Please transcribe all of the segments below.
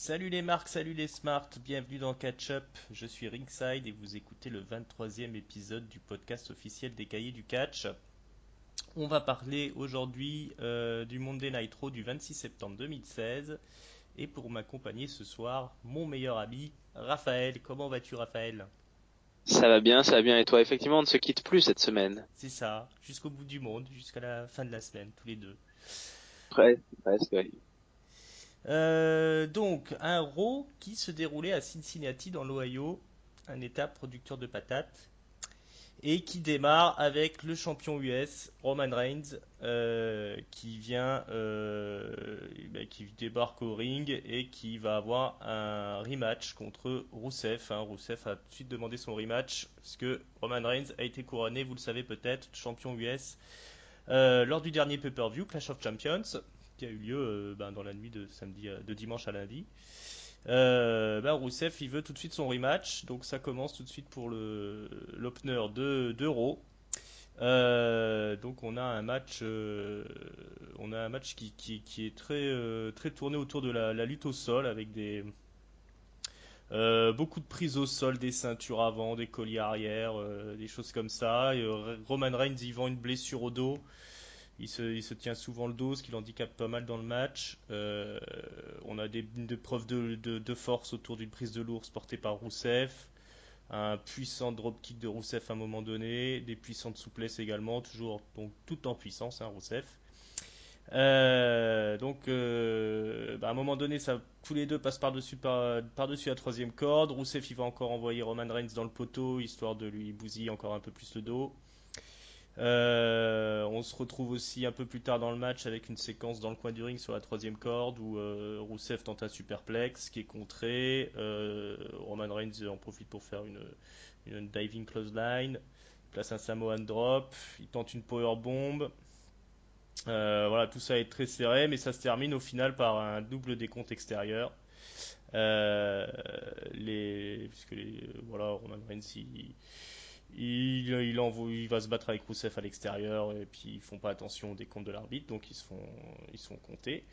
Salut les marques, salut les smarts, bienvenue dans Catch Up. Je suis Ringside et vous écoutez le 23e épisode du podcast officiel des Cahiers du Catch. On va parler aujourd'hui du Monday Night Raw du 26 septembre 2016. Et pour m'accompagner ce soir, mon meilleur ami, Raphaël. Comment vas-tu, Raphaël? Ça va bien. Et toi, effectivement, on ne se quitte plus cette semaine. C'est ça, jusqu'au bout du monde, jusqu'à la fin de la semaine, tous les deux. Presque, presque, ouais. Donc, un Raw qui se déroulait à Cincinnati dans l'Ohio, un état producteur de patates. Et qui démarre avec le champion US Roman Reigns qui débarque au ring et qui va avoir un rematch contre Rusev. Rusev a tout de suite demandé son rematch parce que Roman Reigns a été couronné, vous le savez peut-être, champion US lors du dernier pay-per-view Clash of Champions qui a eu lieu dans la nuit de dimanche à lundi. Rousseff il veut tout de suite son rematch, donc ça commence tout de suite pour le l'opener de Raw. Donc on a un match qui est très tourné autour de la lutte au sol avec beaucoup de prises au sol, des ceintures avant, des colliers arrière, des choses comme ça. Roman Reigns y vend une blessure au dos. Il se tient souvent le dos, ce qui l'handicape pas mal dans le match. On a des preuves de force autour d'une prise de l'ours portée par Rousseff. Un puissant dropkick de Rousseff à un moment donné. Des puissantes souplesses également, toujours donc tout en puissance, Rousseff. À un moment donné, tous les deux passent par-dessus la troisième corde. Rousseff il va encore envoyer Roman Reigns dans le poteau, histoire de lui bousiller encore un peu plus le dos. On se retrouve aussi un peu plus tard dans le match avec une séquence dans le coin du ring sur la troisième corde où Rousseff tente un superplex qui est contré. Roman Reigns en profite pour faire une diving clothesline, place un Samoan drop, il tente une power bomb. Voilà, tout ça est très serré, mais ça se termine au final par un double décompte extérieur. Euh, voilà, Roman Reigns il va se battre avec Rousseff à l'extérieur et puis ils font pas attention aux décomptes de l'arbitre, donc ils se font compter.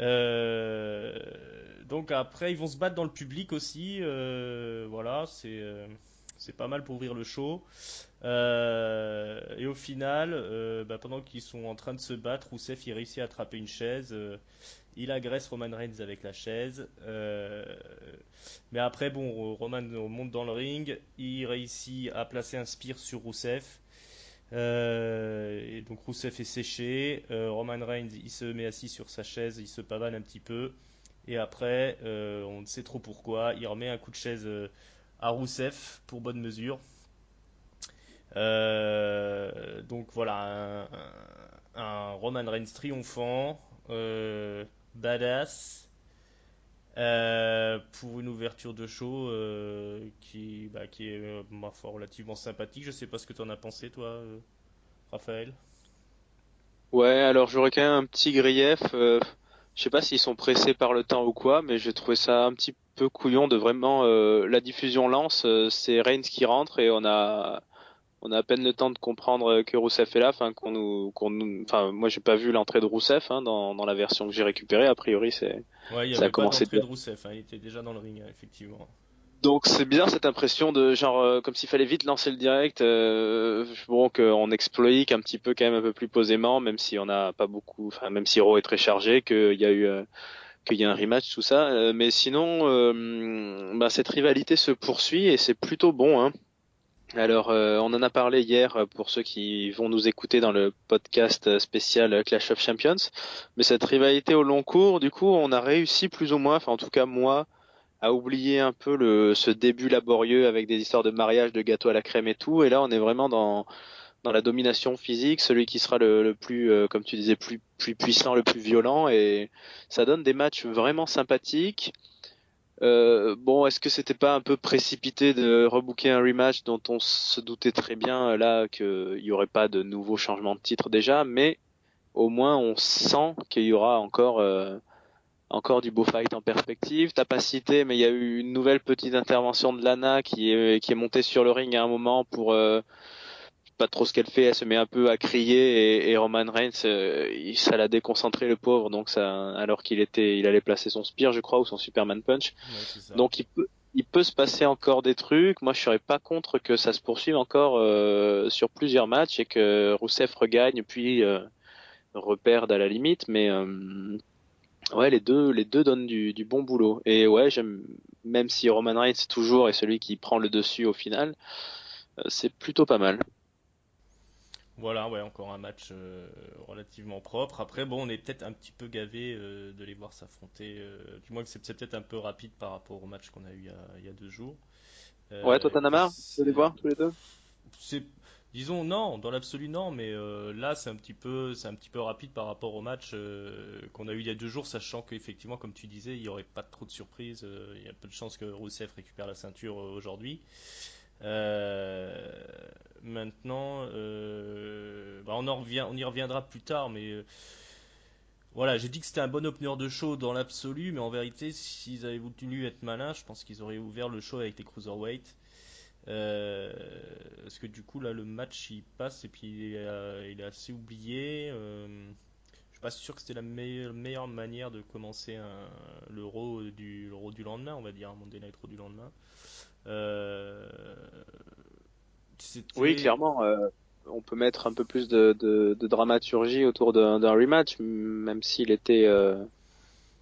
Euh, donc après ils vont se battre dans le public aussi, voilà, c'est pas mal pour ouvrir le show. Et au final, pendant qu'ils sont en train de se battre, Rousseff il réussit à attraper une chaise. Il agresse Roman Reigns avec la chaise. Mais après, bon, Roman monte dans le ring. Il réussit à placer un spear sur Rousseff. Et donc Rousseff est séché. Roman Reigns, il se met assis sur sa chaise. Il se pavane un petit peu. Et après, on ne sait trop pourquoi, il remet un coup de chaise à Rousseff pour bonne mesure. Donc voilà, un Roman Reigns triomphant, badass, pour une ouverture de show qui est ma foi, relativement sympathique. Je sais pas ce que tu en as pensé, toi, Raphaël. Ouais, alors j'aurais quand même un petit grief. Je sais pas s'ils sont pressés par le temps ou quoi, mais j'ai trouvé ça un petit peu couillon de vraiment la diffusion lance. C'est Reigns qui rentre et on a à peine le temps de comprendre que Rousseff est là. Enfin enfin moi j'ai pas vu l'entrée de Rousseff dans la version que j'ai récupérée. A priori Ouais, il n'y ça a avait pas commencé. d'entrée de Rousseff, il était déjà dans le ring, effectivement. Donc c'est bizarre cette impression de genre comme s'il fallait vite lancer le direct, bon qu'on exploite un petit peu quand même un peu plus posément, même si on n'a pas beaucoup, enfin même si Raw est très chargé, qu'il y a un rematch tout ça, mais sinon cette rivalité se poursuit et c'est plutôt bon hein. Alors on en a parlé hier pour ceux qui vont nous écouter dans le podcast spécial Clash of Champions, mais cette rivalité au long cours, du coup on a réussi plus ou moins, enfin en tout cas moi à oublier un peu ce début laborieux avec des histoires de mariage, de gâteau à la crème et tout. Et là, on est vraiment dans la domination physique, celui qui sera le plus, comme tu disais, plus puissant, le plus violent. Et ça donne des matchs vraiment sympathiques. Bon, est-ce que c'était pas un peu précipité de rebooker un rematch dont on se doutait très bien là qu'il y aurait pas de nouveau changement de titre déjà, mais au moins on sent qu'il y aura encore du beau fight en perspective. T'as pas cité, mais il y a eu une nouvelle petite intervention de Lana qui est montée sur le ring à un moment pas trop ce qu'elle fait. Elle se met un peu à crier et Roman Reigns, ça l'a déconcentré le pauvre. Donc ça, alors il allait placer son spear, je crois, ou son Superman Punch. Ouais, c'est ça. Donc il peut se passer encore des trucs. Moi, je serais pas contre que ça se poursuive encore sur plusieurs matchs et que Rusev regagne puis reperde à la limite. Mais ouais, les deux donnent du bon boulot. Et ouais, j'aime, même si Roman Reigns toujours est celui qui prend le dessus au final, c'est plutôt pas mal. Voilà, ouais, encore un match relativement propre. Après, bon, on est peut-être un petit peu gavé de les voir s'affronter. Du moins que c'est peut-être un peu rapide par rapport au match qu'on a eu il y a 2 jours. Ouais, toi t'en as Que marre de les voir tous les deux? c'est, disons non, dans l'absolu non, mais là c'est un petit peu rapide par rapport au match qu'on a eu il y a 2 jours, sachant qu'effectivement, comme tu disais, il y aurait pas trop de surprises. Il y a peu de chances que Rousseff récupère la ceinture aujourd'hui. Euh, Maintenant, bah, on y reviendra plus tard, mais voilà, j'ai dit que c'était un bon opener de show dans l'absolu, mais en vérité, s'ils avaient voulu être malins, je pense qu'ils auraient ouvert le show avec les cruiserweight. Euh, Parce que du coup, là, le match il passe et puis il est assez oublié. Je suis pas sûr que c'était la meilleure manière de commencer le Raw du lendemain, on va dire, un Monday Night Raw du lendemain. Euh, Oui, C'était. clairement, on peut mettre un peu plus de dramaturgie autour d'un rematch, même s'il était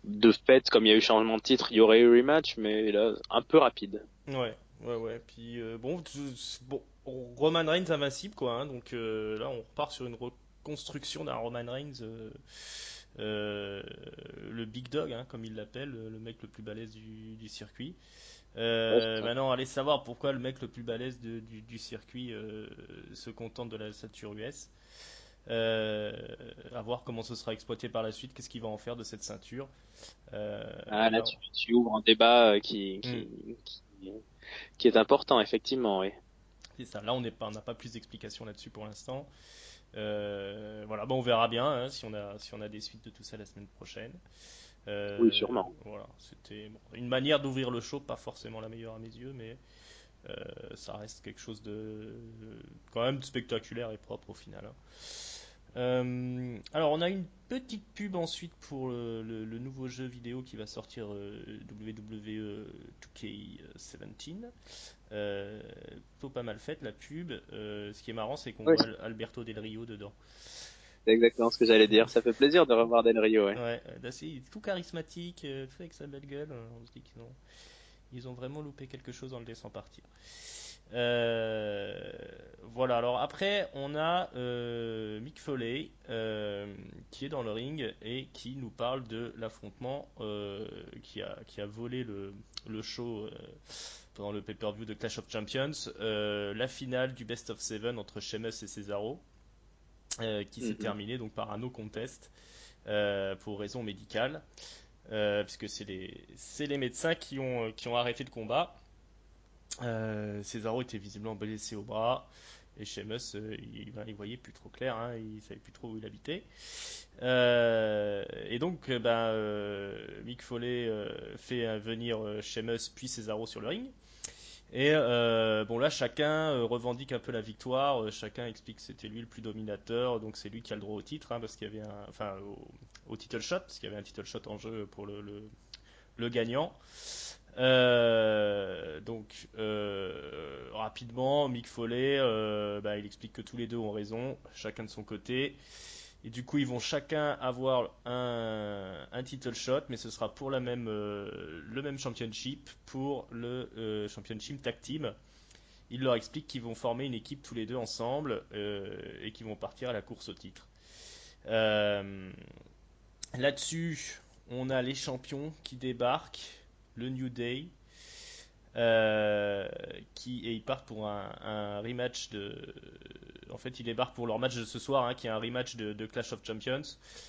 de fait, comme il y a eu changement de titre, il y aurait eu rematch, mais là, un peu rapide. Ouais, ouais, ouais. Puis bon, bon, Roman Reigns invincible, quoi, hein, donc là, on repart sur une reconstruction d'un Roman Reigns. Euh, le Big Dog, hein, comme il l'appelle, le mec le plus balèze du circuit. Ouais, c'est ça. Maintenant, allez savoir pourquoi le mec le plus balèze du circuit se contente de la ceinture US. Euh, à voir comment ce sera exploité par la suite, qu'est-ce qu'il va en faire de cette ceinture. Ah, là, Là, tu ouvres un débat hmm, qui est important, effectivement, oui. c'est ça. Là, on n'a pas plus d'explications là-dessus pour l'instant. Voilà, bon, on verra bien hein, si on a des suites de tout ça la semaine prochaine. Oui, sûrement. Voilà, c'était bon, une manière d'ouvrir le show, pas forcément la meilleure à mes yeux, mais ça reste quelque chose de quand même spectaculaire et propre au final, hein. Alors, on a une petite pub ensuite pour le nouveau jeu vidéo qui va sortir WWE 2K17. Plutôt pas mal faite la pub. Ce qui est marrant, c'est qu'on Oui, voit Alberto Del Rio dedans. c'est exactement ce que j'allais dire. Ça fait plaisir de revoir Del Rio, ouais. Ouais, là, il est tout charismatique, tout avec sa belle gueule. On se dit ils ont vraiment loupé quelque chose en le laissant partir. Euh, voilà, alors après, on a Mick Foley qui est dans le ring et qui nous parle de l'affrontement qui a volé le show pendant le pay-per-view de Clash of Champions, la finale du Best of Seven entre Sheamus et Cesaro, qui s'est Mhm. terminée donc par un no contest pour raison médicale, puisque c'est les médecins qui ont arrêté le combat. Cesaro était visiblement blessé au bras. Et Sheamus, il voyait plus trop clair, hein, il savait plus trop où il habitait. Et donc, Mick Foley fait venir Sheamus puis Cesaro sur le ring. Et bon, là, chacun revendique un peu la victoire. Chacun explique que c'était lui le plus dominateur, donc c'est lui qui a le droit au titre, hein, parce qu'il y avait enfin, au title shot, parce qu'il y avait un title shot en jeu pour le gagnant. Rapidement, Mick Foley, il explique que tous les deux ont raison, chacun de son côté. Et du coup, ils vont chacun avoir un title shot, mais ce sera pour le même championship, pour le championship tag team. Il leur explique qu'ils vont former une équipe tous les deux ensemble et qu'ils vont partir à la course au titre. Euh, Là-dessus, on a les champions qui débarquent, le New Day, euh, et ils partent pour un rematch En fait, ils débarquent pour leur match de ce soir, hein, qui est un rematch de Clash of Champions,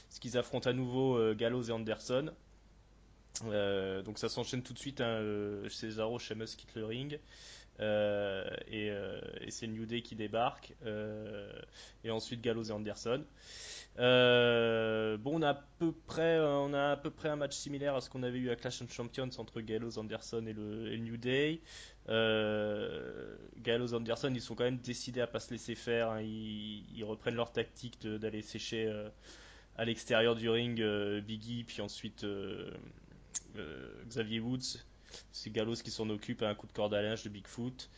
ce qu'ils affrontent à nouveau Gallows et Anderson. Donc ça s'enchaîne tout de suite, hein, Cesaro, Sheamus quitte le ring. Et c'est New Day qui débarque, et ensuite Gallows et Anderson. Bon, on a à peu près un match similaire à ce qu'on avait eu à Clash of Champions entre Gallows Anderson et le New Day. Gallows Anderson, ils sont quand même décidés à pas se laisser faire, hein. Ils reprennent leur tactique d'aller sécher à l'extérieur du ring Biggie, puis ensuite Xavier Woods. C'est Gallows qui s'en occupe à un coup de corde à linge de Bigfoot.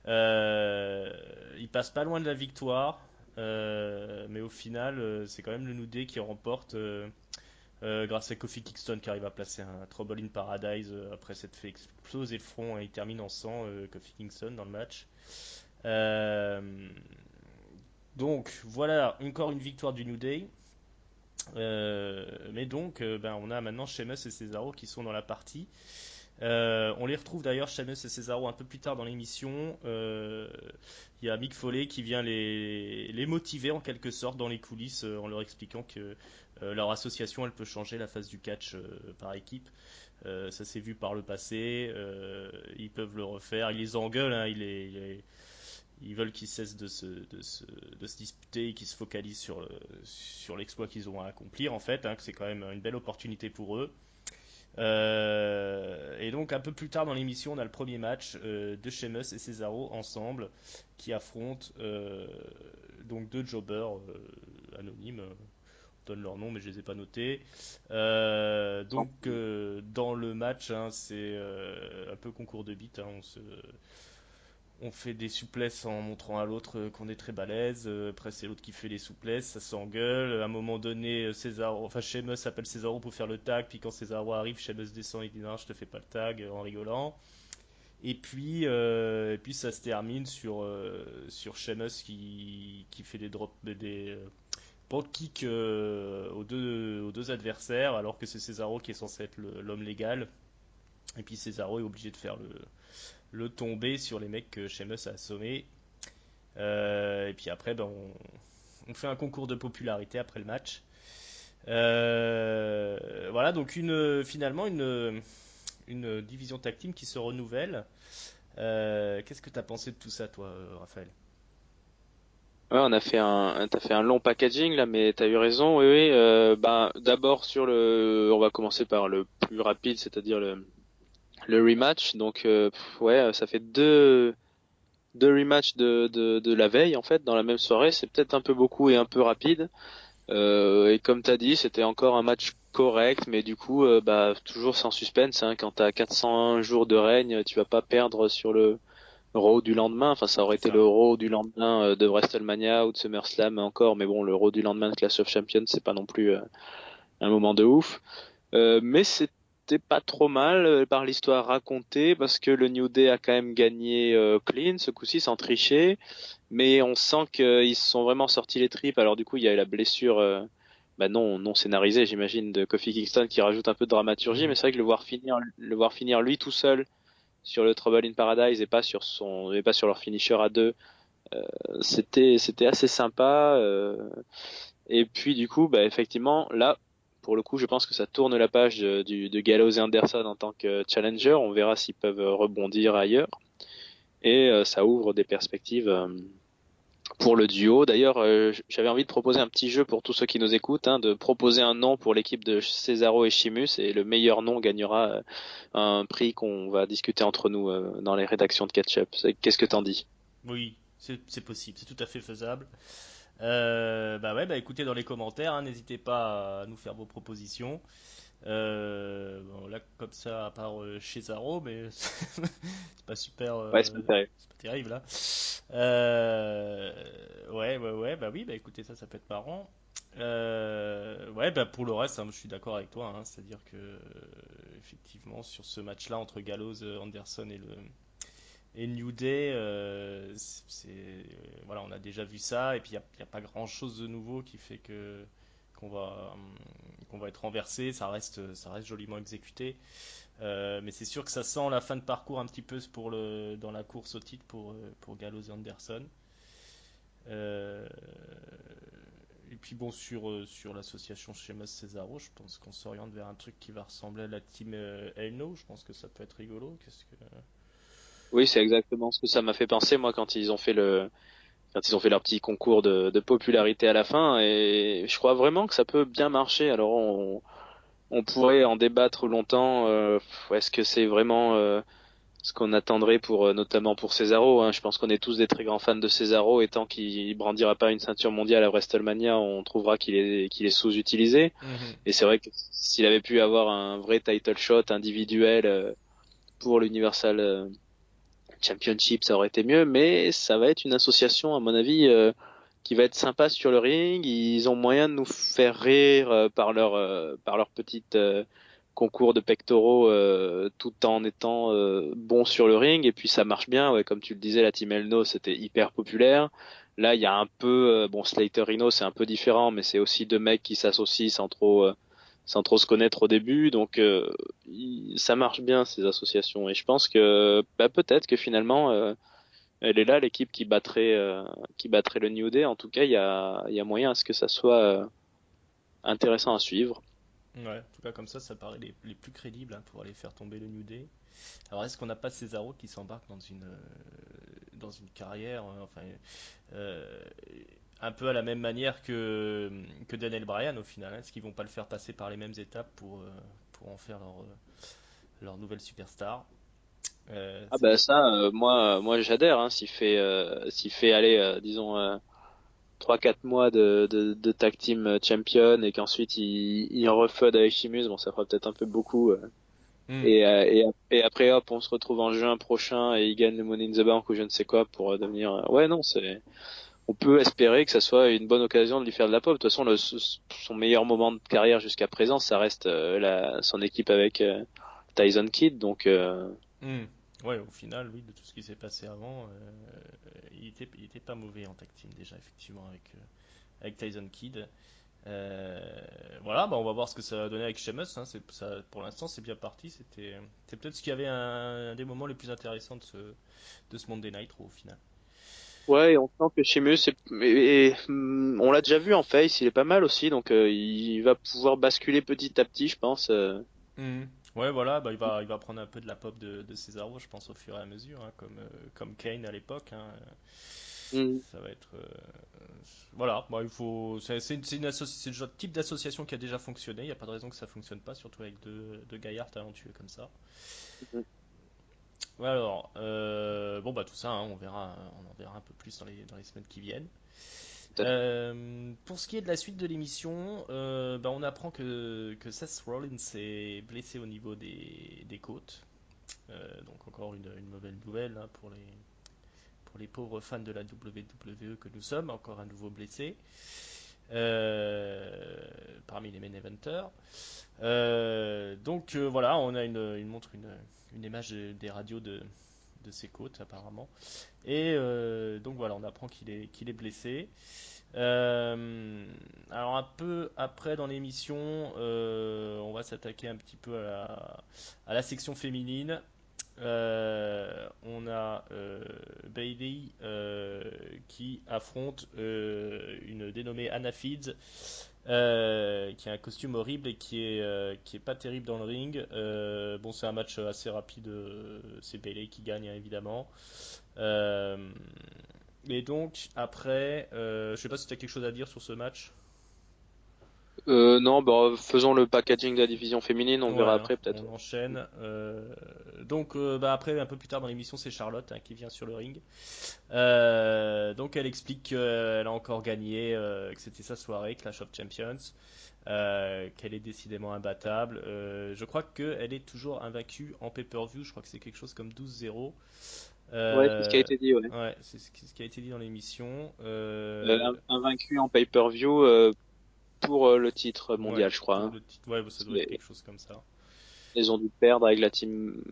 Il passe pas loin de la victoire, mais au final, c'est quand même le New Day qui remporte grâce à Kofi Kingston qui arrive à placer un Trouble in Paradise après s'être fait exploser le front, et il termine en sang, Kofi Kingston, dans le match. Euh, donc voilà, encore une victoire du New Day. Mais donc, ben, on a maintenant Sheamus et Cesaro qui sont dans la partie. On les retrouve d'ailleurs, Sheamus et Cesaro, un peu plus tard dans l'émission. Il y a Mick Foley qui vient les motiver en quelque sorte dans les coulisses en leur expliquant que leur association elle peut changer la face du catch par équipe. Ça s'est vu par le passé, ils peuvent le refaire. Ils les engueulent, hein, ils veulent qu'ils cessent de se disputer et qu'ils se focalisent sur l'exploit qu'ils ont à accomplir en fait, hein, que c'est quand même une belle opportunité pour eux. Et donc un peu plus tard dans l'émission, on a le premier match de Sheamus et Cesaro ensemble qui affrontent donc deux jobbers anonymes. On donne leur nom, mais je les ai pas notés. Dans le match, hein, c'est un peu concours de beat, hein, on fait des souplesses en montrant à l'autre qu'on est très balèze. Après, c'est l'autre qui fait les souplesses, ça s'engueule. À un moment donné, Sheamus appelle Cesaro pour faire le tag. Puis quand Cesaro arrive, Sheamus descend et dit non, je te fais pas le tag en rigolant. Et puis ça se termine sur Sheamus qui fait des drop kicks aux deux adversaires, alors que c'est Cesaro qui est censé être l'homme légal. Et puis Cesaro est obligé de faire le tomber sur les mecs que Sheamus a assommés. Et puis après, ben, on fait un concours de popularité après le match. Voilà, donc finalement une division tag team qui se renouvelle. Qu'est-ce que t'as pensé de tout ça, toi, Raphaël? Ouais, t'as fait un long packaging là, mais t'as eu raison. Oui, oui. Bah, d'abord on va commencer par le plus rapide, c'est-à-dire le rematch. Donc, ouais, ça fait deux rematchs de la veille en fait dans la même soirée. C'est peut-être un peu beaucoup et un peu rapide. Et comme t'as dit, c'était encore un match correct, mais du coup, bah toujours sans suspense. Hein, quand t'as 401 jours de règne, tu vas pas perdre sur le Raw du lendemain. Enfin, ça aurait C'est été ça. le Raw du lendemain de WrestleMania ou de SummerSlam encore, mais bon, le Raw du lendemain de Clash of Champions, c'est pas non plus un moment de ouf. Mais c'était pas trop mal par l'histoire racontée parce que le New Day a quand même gagné clean ce coup-ci sans tricher, mais on sent qu'ils se sont vraiment sortis les tripes. Alors du coup, il y a eu la blessure, bah non scénarisée, j'imagine, de Kofi Kingston qui rajoute un peu de dramaturgie, mais Mhm. c'est vrai que le voir finir lui tout seul sur le Trouble in Paradise et pas sur leur finisher à deux, c'était assez sympa. Et puis du coup, bah effectivement, là, pour le coup, je pense que ça tourne la page de Gallows et Anderson en tant que challenger. On verra s'ils peuvent rebondir ailleurs. Et ça ouvre des perspectives pour le duo. D'ailleurs, j'avais envie de proposer un petit jeu pour tous ceux qui nous écoutent, hein, de proposer un nom pour l'équipe de Cesaro et Sheamus, et le meilleur nom gagnera un prix qu'on va discuter entre nous dans les rédactions de Catch-up. Qu'est-ce que t'en dis? Oui, c'est possible, c'est tout à fait faisable. Bah ouais, bah écoutez dans les commentaires, hein, n'hésitez pas à nous faire vos propositions. Bon, là, comme ça, à part chez Zaro, mais c'est pas super, Ouais, c'est pas c'est pas terrible là. Ouais, bah oui, bah écoutez, ça peut être marrant. Ouais, bah pour le reste, hein, je suis d'accord avec toi, hein, c'est-à-dire que effectivement, sur ce match-là entre Gallows, Anderson et New Day, voilà, on a déjà vu ça, et puis y a pas grand-chose de nouveau qui fait que qu'on va être renversé. Ça reste joliment exécuté. Mais c'est sûr que ça sent la fin de parcours un petit peu dans la course au titre pour Gallows et Anderson. Euh, et puis bon, sur l'association Sheamus Cesaro, je pense qu'on s'oriente vers un truc qui va ressembler à la team Hell No. Je pense que ça peut être rigolo. Qu'est-ce que... Oui, c'est exactement ce que ça m'a fait penser, moi, quand ils ont fait quand ils ont fait leur petit concours de popularité à la fin. Et je crois vraiment que ça peut bien marcher. Alors on pourrait en débattre longtemps. Est-ce que c'est vraiment ce qu'on attendrait pour notamment pour Cesaro, hein. Je pense qu'on est tous des très grands fans de Cesaro, et tant qu'il brandira pas une ceinture mondiale à WrestleMania, on trouvera qu'il est sous-utilisé. Mhm. Et c'est vrai que s'il avait pu avoir un vrai title shot individuel pour l'Universal Championship, ça aurait été mieux. Mais ça va être une association, à mon avis, qui va être sympa sur le ring. Ils ont moyen de nous faire rire par leur petite concours de pectoraux, tout en étant bon sur le ring. Et puis ça marche bien, ouais, comme tu le disais, la Team Elno c'était hyper populaire. Là il y a un peu bon, Slater Rhino c'est un peu différent, mais c'est aussi deux mecs qui s'associent sans trop se connaître au début. Donc ça marche bien ces associations, et je pense que bah, peut-être que finalement elle est là, l'équipe qui battrait le New Day. En tout cas, il y a moyen à ce que ça soit intéressant à suivre. Ouais, en tout cas comme ça paraît les plus crédibles, hein, pour aller faire tomber le New Day. Alors est-ce qu'on n'a pas Cesaro qui s'embarque dans une carrière, enfin, euh, un peu à la même manière que Daniel Bryan au final, hein. Est-ce qu'ils vont pas le faire passer par les mêmes étapes pour en faire leur nouvelle superstar? Ah bah ça, moi j'adhère. Hein, s'il fait aller, disons 3-4 mois de tag team champion, et qu'ensuite il refeud avec Sheamus, bon ça fera peut-être un peu beaucoup. Hmm. Et après hop, on se retrouve en juin prochain et il gagne le Money in the Bank ou je ne sais quoi pour devenir. Ouais non, c'est. On peut espérer que ça soit une bonne occasion de lui faire de la pop. De toute façon, son meilleur moment de carrière jusqu'à présent, ça reste son équipe avec Tyson Kidd. Donc, Hmm. Ouais, au final, oui, de tout ce qui s'est passé avant, il était pas mauvais en tag team déjà, effectivement, avec Tyson Kidd. Voilà, bah on va voir ce que ça va donner avec Sheamus, hein. Pour l'instant, c'est bien parti. C'est peut-être ce qui avait un des moments les plus intéressants de ce Monday Night Raw, au final. ouais, et on sent que Sheamus, on l'a déjà vu en face, il est pas mal aussi. Donc, il va pouvoir basculer petit à petit, je pense. Mhm. Ouais, voilà, bah, il va prendre un peu de la pop de Cesaro, je pense, au fur et à mesure, hein, comme Kane à l'époque, hein. Mm. Ça va être. Voilà, bah, c'est le genre de type d'association qui a déjà fonctionné. Il n'y a pas de raison que ça fonctionne pas, surtout avec deux gaillards talentueux comme ça. Alors, bon, bah tout ça, hein, on en verra un peu plus dans les semaines qui viennent. Pour ce qui est de la suite de l'émission, bah, on apprend que Seth Rollins est blessé au niveau des côtes. Donc encore une mauvaise nouvelle, hein, pour les pauvres fans de la WWE que nous sommes, encore un nouveau blessé parmi les main eventers. Donc voilà, il montre une image des radios de ses côtes apparemment. Et donc voilà, on apprend qu'il est blessé. Alors un peu après dans l'émission, on va s'attaquer un petit peu à la section féminine. On a Bailey qui affronte une dénommée Anna Feeds, qui a un costume horrible et qui est pas terrible dans le ring. Bon, c'est un match assez rapide. C'est Bailey qui gagne, hein, évidemment. Euh, et donc après, je sais pas si tu as quelque chose à dire sur ce match. Non, bah, faisons le packaging de la division féminine, on Ouais, verra hein, après peut-être. on enchaîne. Donc, bah, après, un peu plus tard dans l'émission, c'est Charlotte, hein, qui vient sur le ring. Donc, elle explique qu'elle a encore gagné, que c'était sa soirée, Clash of Champions, qu'elle est décidément imbattable. Je crois qu'elle est toujours invaincue en pay-per-view. Je crois que c'est quelque chose comme 12-0. Ouais, c'est ce qui a Euh, été dit, ouais. ouais, c'est ce qui a été dit dans l'émission. Un vaincu en pay-per-view pour le titre Ouais, mondial, je crois. pour Hein. le titre, ouais, ça doit être quelque chose comme ça. Ils ont dû perdre avec la team.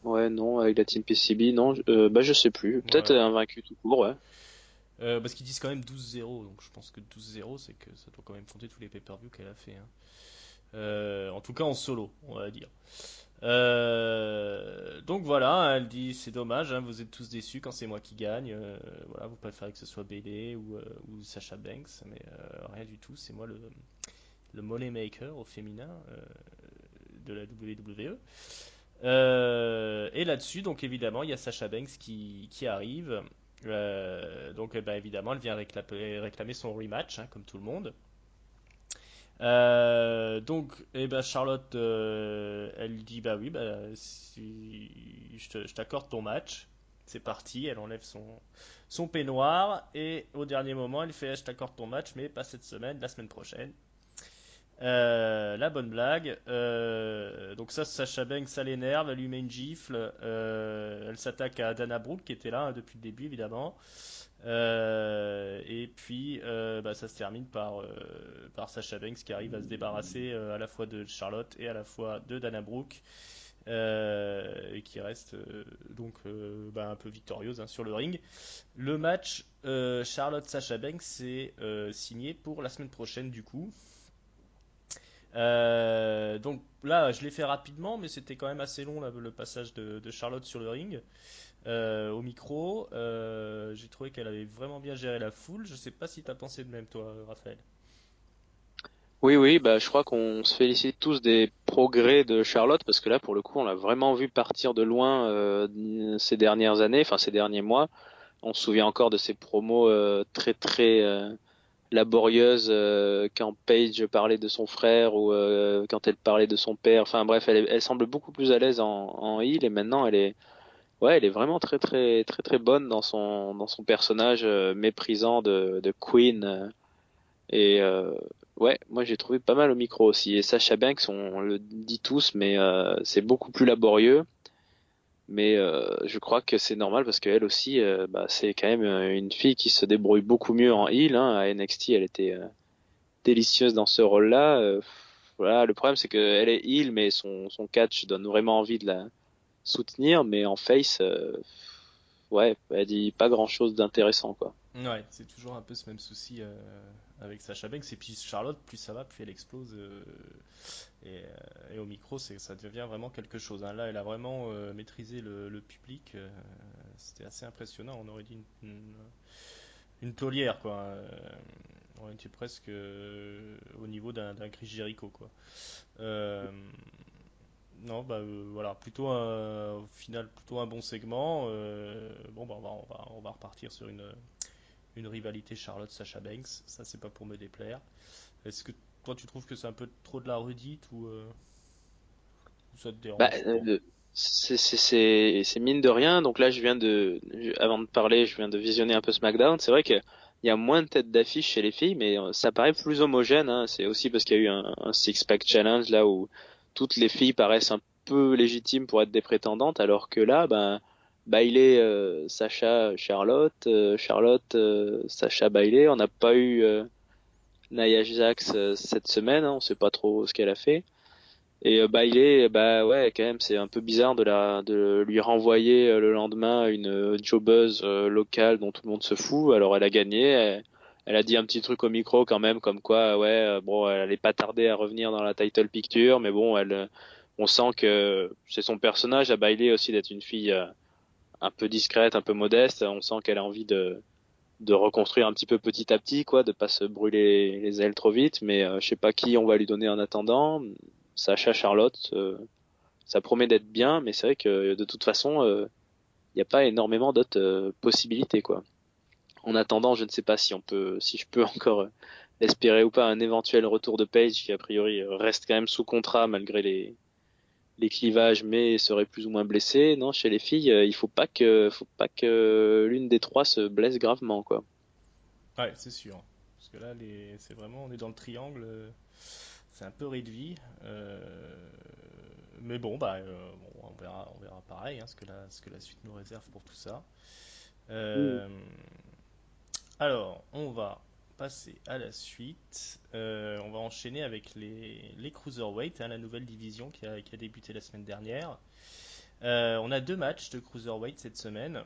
Ouais, non, avec la team PCB, non. Bah, je sais plus. Peut-être Ouais. un vaincu tout court, ouais. Parce qu'ils disent quand même 12-0, donc je pense que 12-0, c'est que ça doit quand même compter tous les pay-per-view qu'elle a fait, hein. En tout cas en solo, on va dire. Donc voilà, elle dit c'est dommage, hein, vous êtes tous déçus quand c'est moi qui gagne. Voilà, vous préférez que ce soit Bayley ou Sasha Banks, mais rien du tout, c'est moi le money maker au féminin de la WWE. Et là-dessus, donc évidemment, il y a Sasha Banks qui arrive. Donc évidemment, elle vient réclamer son rematch, hein, comme tout le monde. Donc, Charlotte, elle dit bah oui, si je t'accorde ton match. C'est parti, elle enlève son peignoir et au dernier moment, elle fait je t'accorde ton match, mais pas cette semaine, la semaine prochaine. La bonne blague. Donc ça, Sacha Banks, ça l'énerve, elle lui met une gifle. Elle s'attaque à Dana Brooke qui était là, hein, depuis le début évidemment. Et puis ça se termine par Sacha Banks qui arrive à se débarrasser à la fois de Charlotte et à la fois de Dana Brooke. Et qui reste un peu victorieuse, hein, sur le ring. Le match Charlotte-Sacha Banks c'est signé pour la semaine prochaine du coup. Donc là, je l'ai fait rapidement, mais c'était quand même assez long là, le passage de Charlotte sur le ring, au micro. J'ai trouvé qu'elle avait vraiment bien géré la foule. Je sais pas si t'as pensé de même, toi, Raphaël. Oui, oui, bah, je crois qu'on se félicite tous des progrès de Charlotte parce que là, pour le coup, on l'a vraiment vu partir de loin ces dernières années, enfin ces derniers mois. On se souvient encore de ses promos très très laborieuses quand Paige parlait de son frère ou quand elle parlait de son père. Enfin bref, elle semble beaucoup plus à l'aise en heel et maintenant ouais, elle est vraiment très très très très bonne dans son personnage méprisant de Queen. Et ouais, moi j'ai trouvé pas mal au micro aussi. Et Sasha Banks, on le dit tous, mais c'est beaucoup plus laborieux. Mais je crois que c'est normal parce qu'elle aussi, c'est quand même une fille qui se débrouille beaucoup mieux en heel. Hein. À NXT, elle était délicieuse dans ce rôle-là. Voilà, le problème c'est qu'elle est heel, mais son catch donne vraiment envie de la soutenir. Mais en face, ouais, elle dit pas grand-chose d'intéressant, quoi. Ouais, c'est toujours un peu ce même souci avec Sacha Banks. Et puis Charlotte, plus ça va, plus elle explose. Et au micro, ça devient vraiment quelque chose, hein. Là, elle a vraiment maîtrisé le public. C'était assez impressionnant. On aurait dit une taulière, quoi. On était presque au niveau d'un Chris Jericho, quoi. Euh, non, voilà, au final, plutôt un bon segment. Bon, on va repartir sur une rivalité Charlotte-Sacha Banks. Ça, c'est pas pour me déplaire. Est-ce que toi, tu trouves que c'est un peu trop de la redite ou ça te Bah, dérange pas? c'est mine de rien. Donc là, avant de parler, je viens de visionner un peu SmackDown. C'est vrai qu'il y a moins de têtes d'affiche chez les filles, mais ça paraît plus homogène. Hein. C'est aussi parce qu'il y a eu un six-pack challenge là où toutes les filles paraissent un peu légitimes pour être des prétendantes, alors que là, Bailey, Sacha, Charlotte, Charlotte, Sacha, Bailey. On n'a pas eu Nia Jax cette semaine. Hein. On sait pas trop ce qu'elle a fait. Et Bailey, bah ouais, quand même, c'est un peu bizarre de lui renvoyer le lendemain une jobbeuse locale dont tout le monde se fout. Alors elle a gagné, elle a dit un petit truc au micro quand même, comme quoi, ouais, bon, elle allait pas tarder à revenir dans la title picture, mais bon, on sent que c'est son personnage à Bailey aussi d'être une fille un peu discrète, un peu modeste. On sent qu'elle a envie de reconstruire un petit peu petit à petit, quoi, de pas se brûler les ailes trop vite. Mais je sais pas qui on va lui donner en attendant. Sacha, Charlotte, ça promet d'être bien, mais c'est vrai que de toute façon, il n'y a pas énormément d'autres possibilités, quoi. En attendant, je ne sais pas si je peux encore espérer ou pas un éventuel retour de Page qui a priori reste quand même sous contrat malgré les clivages, mais serait plus ou moins blessé. Non, chez les filles, faut pas que l'une des trois se blesse gravement, quoi. Ouais, c'est sûr. Parce que là, c'est vraiment, on est dans le triangle. C'est un peu réduit. Mais bon, on verra pareil, hein, ce que la suite nous réserve pour tout ça. Mm. Euh, alors, on va passer à la suite. On va enchaîner avec les Cruiserweight, hein, la nouvelle division qui a débuté la semaine dernière. On a deux matchs de Cruiserweight cette semaine.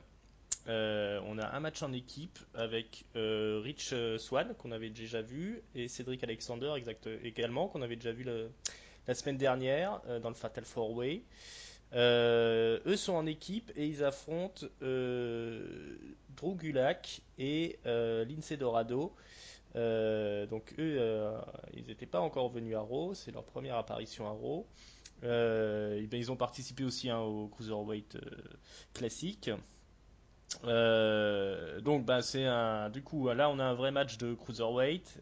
On a un match en équipe avec Rich Swann qu'on avait déjà vu et Cédric Alexander également qu'on avait déjà vu la semaine dernière dans le Fatal 4-Way. Eux sont en équipe et ils affrontent Drew Gulak et Lince Dorado. Donc eux, ils n'étaient pas encore venus à Raw, c'est leur première apparition à Raw. Et ben, ils ont participé aussi, hein, au Cruiserweight classique. Donc bah c'est un du coup là on a un vrai match de cruiserweight.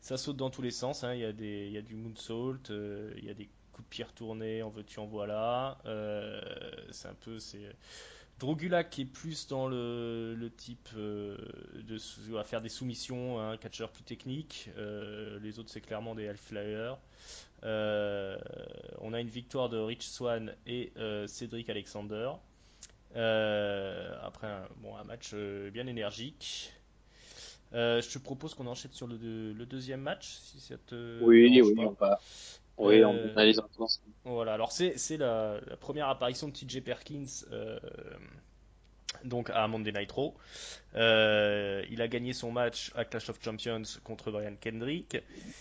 Ça saute dans tous les sens, hein. Il y a du moonsault, il y a des coups de pied retournés, en veux-tu en voilà. C'est un peu c'est Drogulak qui est plus dans le type à faire des soumissions, un catcheur plus technique. Les autres c'est clairement des high flyers. Euh, on a une victoire de Rich Swann et Cédric Alexander. Après un match bien énergique. Je te propose qu'on enchaîne sur le deuxième match, si ça te Oui, dérange oui, pas. oui, on Euh, analyse un peu ensemble. voilà, alors c'est la première apparition de TJ Perkins donc à Monday Night Raw. Il a gagné son match à Clash of Champions contre Brian Kendrick.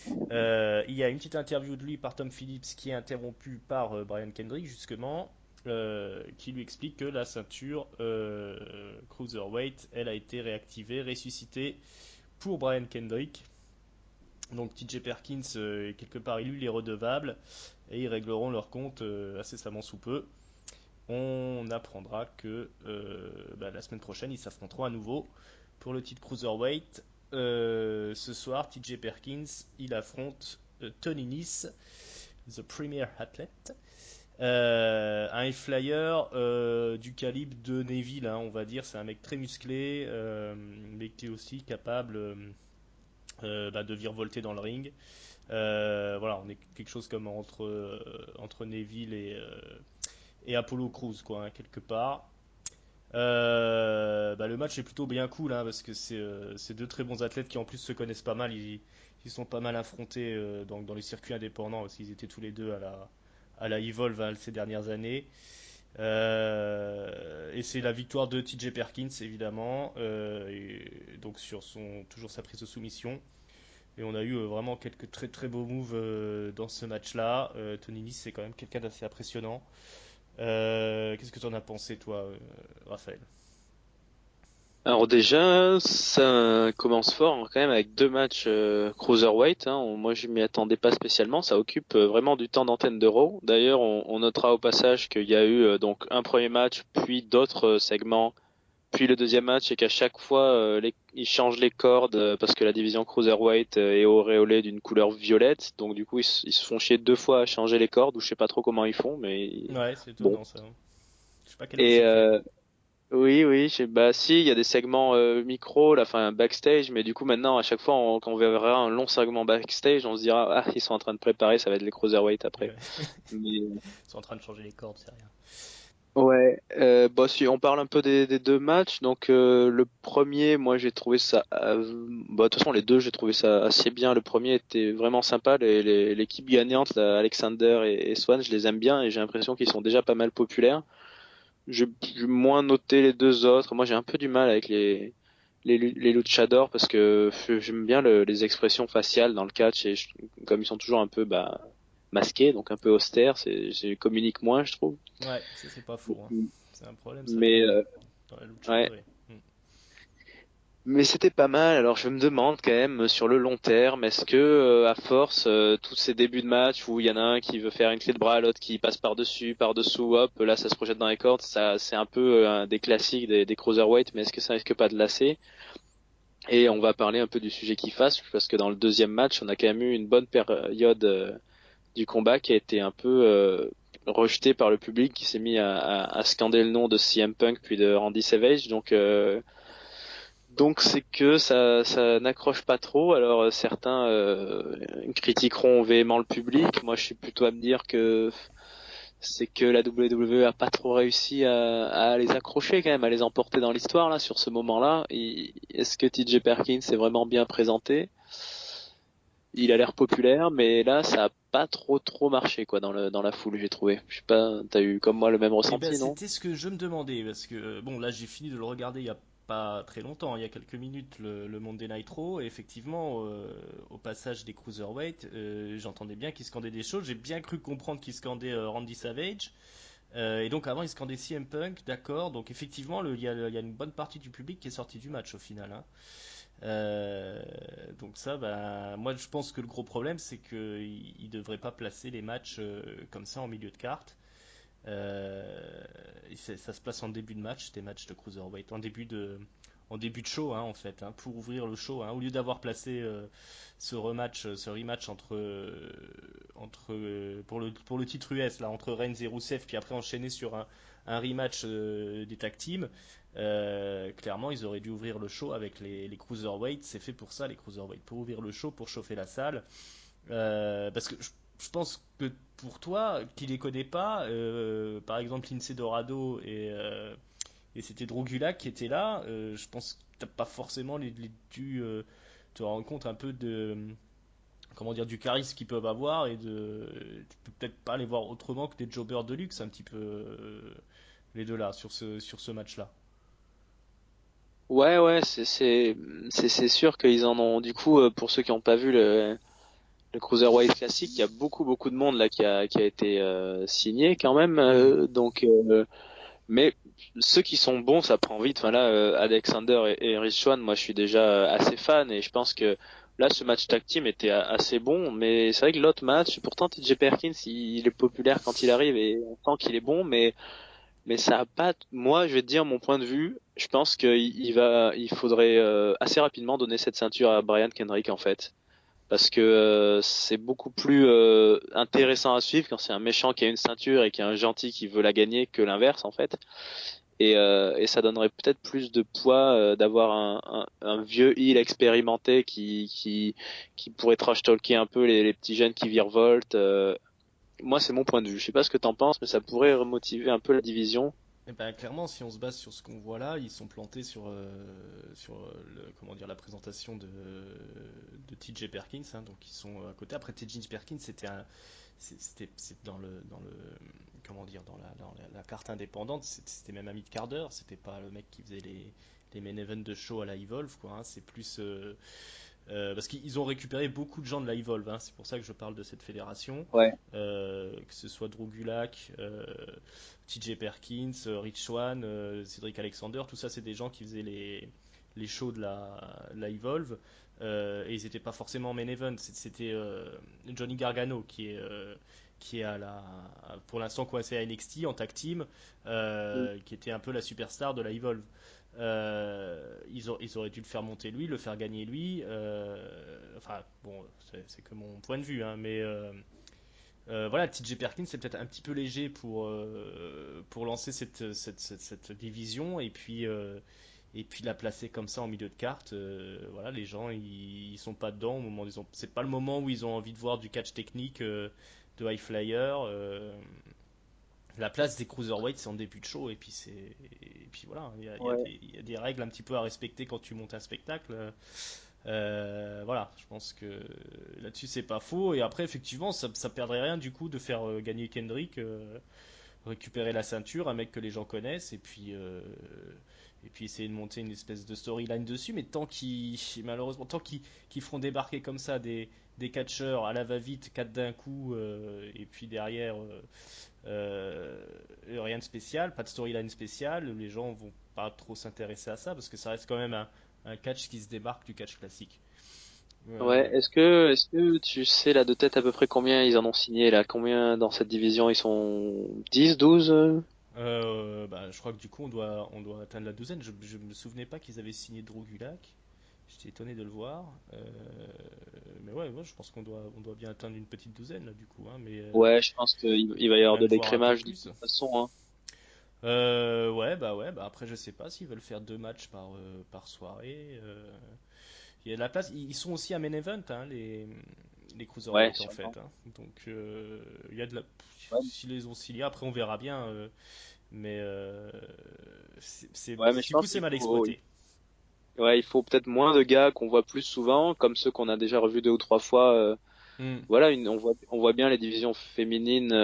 Il y a une petite interview de lui par Tom Phillips qui est interrompue par Brian Kendrick justement, qui lui explique que la ceinture Cruiserweight, elle a été réactivée, ressuscitée pour Brian Kendrick. Donc TJ Perkins, quelque part, il lui est redevable et ils régleront leur compte incessamment sous peu. On apprendra que la semaine prochaine, ils s'affronteront à nouveau pour le titre Cruiserweight. Ce soir, TJ Perkins, il affronte Tony Nese, The Premier Athlete. Un flyer du calibre de Neville, hein, on va dire. C'est un mec très musclé, mais qui est aussi capable de virevolter dans le ring. Voilà, on est quelque chose comme entre Neville et Apollo Crews, quoi, hein, quelque part. Le match est plutôt bien cool, hein, parce que c'est deux très bons athlètes qui en plus se connaissent pas mal. Ils sont pas mal affrontés dans les circuits indépendants, parce qu'ils étaient tous les deux à la Evolve, hein, ces dernières années. Et c'est la victoire de TJ Perkins, évidemment, et donc sur toujours sa prise de soumission. Et on a eu vraiment quelques très très beaux moves dans ce match-là. Tony Nese, c'est quand même quelqu'un d'assez impressionnant. Qu'est-ce que tu en as pensé, toi, Raphaël? Alors déjà, ça commence fort hein, quand même avec deux matchs cruiserweight. Hein. Moi, je m'y attendais pas spécialement. Ça occupe vraiment du temps d'antenne de Raw. D'ailleurs, on notera au passage qu'il y a eu donc un premier match, puis d'autres segments, puis le deuxième match, et qu'à chaque fois, ils changent les cordes parce que la division cruiserweight est auréolée d'une couleur violette. Donc du coup, ils se font chier deux fois à changer les cordes, ou je sais pas trop comment ils font, mais Ouais, c'est bon. étonnant ça. Je sais pas quel Et logiciel fait. oui, oui, bah si, il y a des segments micro, là, enfin backstage, mais du coup maintenant à chaque fois quand on verra un long segment backstage, on se dira ah ils sont en train de préparer, ça va être les cruiserweight après. Ouais. Mais Ils sont en train de changer les cordes, c'est rien. ouais, bah si on parle un peu des deux matchs, donc le premier, moi j'ai trouvé ça, bah de toute façon les deux j'ai trouvé ça assez bien. Le premier était vraiment sympa, l'équipe gagnante, là, Alexander et Swan, je les aime bien et j'ai l'impression qu'ils sont déjà pas mal populaires. J'ai moins noté les deux autres. Moi, j'ai un peu du mal avec les luchadors parce que j'aime bien les expressions faciales dans le catch et comme ils sont toujours un peu masqués, donc un peu austères, c'est communique moins, je trouve. Ouais, ça c'est pas faux, hein. C'est un problème ça Mais dans la lucha ouais, libre. Mm. mais c'était pas mal. Alors je me demande quand même sur le long terme, est-ce que à force tous ces débuts de match où il y en a un qui veut faire une clé de bras, l'autre qui passe par-dessus, par-dessous, hop, là ça se projette dans les cordes, ça c'est un peu un des classiques des cruiserweight, mais est-ce que ça risque pas de lasser? Et on va parler un peu du sujet qui fâche, parce que dans le deuxième match, on a quand même eu une bonne période du combat qui a été un peu rejetée par le public, qui s'est mis à scander le nom de CM Punk puis de Randy Savage. Donc c'est que ça n'accroche pas trop. Alors certains critiqueront véhément le public. Moi, je suis plutôt à me dire que c'est que la WWE a pas trop réussi à les accrocher quand même, à les emporter dans l'histoire là sur ce moment-là. Est-ce que TJ Perkins s'est vraiment bien présenté? Il a l'air populaire, mais là ça a pas trop marché quoi dans la foule, j'ai trouvé. Je sais pas, t'as eu comme moi le même Eh ben, ressenti, non? c'était ce que je me demandais, parce que, bon, là, j'ai fini de le regarder il y a pas très longtemps, il y a quelques minutes, le Monday Night Raw, et effectivement, au passage des Cruiserweight, j'entendais bien qu'il scandait des choses, j'ai bien cru comprendre qu'il scandait Randy Savage, et donc avant, il scandait CM Punk, d'accord, donc effectivement, il y a une bonne partie du public qui est sorti du match au final, hein. Euh, donc ça, bah, moi, je pense que le gros problème, c'est qu'il ne devrait pas placer les matchs comme ça en milieu de carte. Ça se place en début de match, des matchs de cruiserweight, en début de show, hein, en fait, hein, pour ouvrir le show, hein, au lieu d'avoir placé ce rematch pour le titre US là, entre Reigns et Rusev, puis après enchaîner sur un rematch des tag teams. Clairement, ils auraient dû ouvrir le show avec les cruiserweights. C'est fait pour ça, les cruiserweights, pour ouvrir le show, pour chauffer la salle. Parce que je pense que pour toi, qui les connais pas, par exemple Lindsay Dorado et c'était Drogula qui était là, je pense que t'as pas forcément dû te rendre compte un peu de comment dire du charisme qu'ils peuvent avoir et tu peux peut-être pas les voir autrement que des jobbers de luxe un petit peu les deux là sur ce match-là. Ouais, ouais, c'est sûr qu'ils en ont. Du coup, pour ceux qui n'ont pas vu le Cruiserweight classique, il y a beaucoup de monde là qui a été signé quand même. Hmm. Mais ceux qui sont bons, ça prend vite. Enfin là, Alexander et Rich Swann, moi je suis déjà assez fan et je pense que là ce match tag team était assez bon. Mais c'est vrai que l'autre match, pourtant TJ Perkins, il est populaire quand il arrive et on sent qu'il est bon, mais ça a pas. Moi, je vais te dire mon point de vue. Je pense il faudrait assez rapidement donner cette ceinture à Brian Kendrick en fait, parce que c'est beaucoup plus intéressant à suivre quand c'est un méchant qui a une ceinture et qui a un gentil qui veut la gagner que l'inverse en fait. Et ça donnerait peut-être plus de poids d'avoir un vieux heel expérimenté qui pourrait trash talker un peu les petits jeunes qui virevoltent. Moi, c'est mon point de vue. Je sais pas ce que t'en penses, mais ça pourrait remotiver un peu la division. Eh ben, clairement, si on se base sur ce qu'on voit là, ils sont plantés comment dire, la présentation de TJ Perkins, hein, donc ils sont à côté. Après, TJ Perkins, c'est dans le, comment dire, la carte indépendante, c'était même un mid-carder, c'était pas le mec qui faisait les main events de show à la Evolve, quoi, hein, c'est plus, parce qu'ils ont récupéré beaucoup de gens de la Evolve, hein, c'est pour ça que je parle de cette fédération. Ouais. Que ce soit Drew Gulak, TJ Perkins, Rich Swann, Cédric Alexander, tout ça c'est des gens qui faisaient les shows de la Evolve et ils n'étaient pas forcément en main event. C'était Johnny Gargano qui est pour l'instant coincé à NXT en tag team, Mm. qui était un peu la superstar de la Evolve. Ils auraient dû le faire monter lui, le faire gagner lui. Enfin, bon, c'est que mon point de vue, hein, mais voilà, TJ Perkins c'est peut-être un petit peu léger pour lancer cette division et puis la placer comme ça en milieu de carte. Voilà, les gens ils sont pas dedans au moment c'est pas le moment où ils ont envie de voir du catch technique de high flyer. La place des cruiserweights c'est en début de show et puis voilà, Ouais. il y a des règles un petit peu à respecter quand tu montes un spectacle. Voilà, je pense que là-dessus c'est pas faux. Et après, effectivement, ça perdrait rien du coup de faire gagner Kendrick, récupérer la ceinture, un mec que les gens connaissent, et puis essayer de monter une espèce de storyline dessus. Mais malheureusement, qu'ils feront débarquer comme ça des catcheurs à la va-vite, quatre d'un coup, et puis derrière rien de spécial, pas de storyline spéciale, les gens vont pas trop s'intéresser à ça parce que ça reste quand même un catch qui se démarque du catch classique. Ouais. Euh, Est-ce que tu sais là de tête à peu près combien ils en ont signé là? Combien dans cette division? Ils sont 10, 12? bah, je crois que du coup on doit atteindre la douzaine. Je me souvenais pas qu'ils avaient signé Drew Gulak. J'étais étonné de le voir. Mais ouais, je pense on doit bien atteindre une petite douzaine là du coup, hein, mais Ouais, je pense qu'il va y avoir de même voir un peu l'écrémage de plus. toute façon, hein. Ouais, bah après je sais pas s'ils veulent faire deux matchs par soirée. Il y a de la place. Ils sont aussi à main event, hein, les Ouais, cruiserweight en fait, sûrement. hein. Donc il y a de la. Ouais, S'ils les ont signés, après on verra bien. Mais ouais, mais je du coup pense c'est qu'il mal faut, exploité. ouais, il faut peut-être moins de gars qu'on voit plus souvent, comme ceux qu'on a déjà revus 2 ou 3 fois. Hmm. Voilà, on voit bien les divisions féminines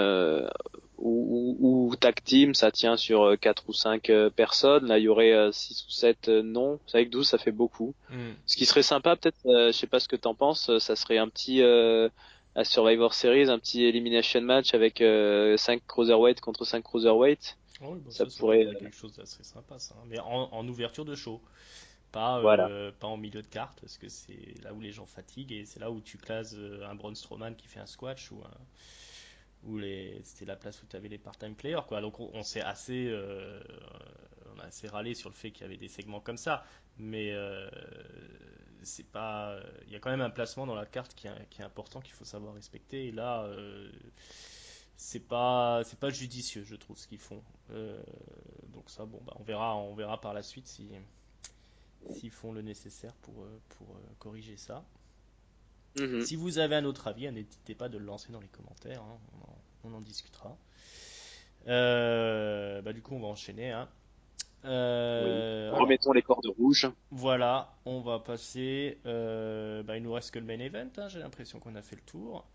ou tag team, ça tient sur 4 ou 5 personnes. Là, il y aurait 6 ou 7 non. C'est vrai que 12, ça fait beaucoup. Hmm. Ce qui serait sympa, peut-être, je sais pas ce que t'en penses, ça serait un petit à Survivor Series, un petit elimination match avec 5 cruiserweight contre 5 cruiserweight. Oh, oui, bah Ça ça pourrait, donnerait quelque chose d'assez sympa ça, hein. Mais en ouverture de show, voilà. pas en milieu de carte, parce que c'est là où les gens fatiguent et c'est là où tu classes un Braun Strowman qui fait un squash c'était la place où tu avais les part-time players, quoi. Donc on s'est assez, on a assez râlé sur le fait qu'il y avait des segments comme ça, mais c'est pas, il y a quand même un placement dans la carte qui est important qu'il faut savoir respecter. Et là, c'est pas judicieux, je trouve, ce qu'ils font. Euh, donc ça, bon, bah, on verra par la suite si s'ils font le nécessaire pour corriger ça. Mhm. Si vous avez un autre avis, n'hésitez pas de le lancer dans les commentaires, hein, on en discutera. Bah, du coup, on va enchaîner, hein. Oui. Alors, Remettons les cordes rouges. voilà, on va passer. Bah, il nous reste que le main event, hein, j'ai l'impression qu'on a fait le tour.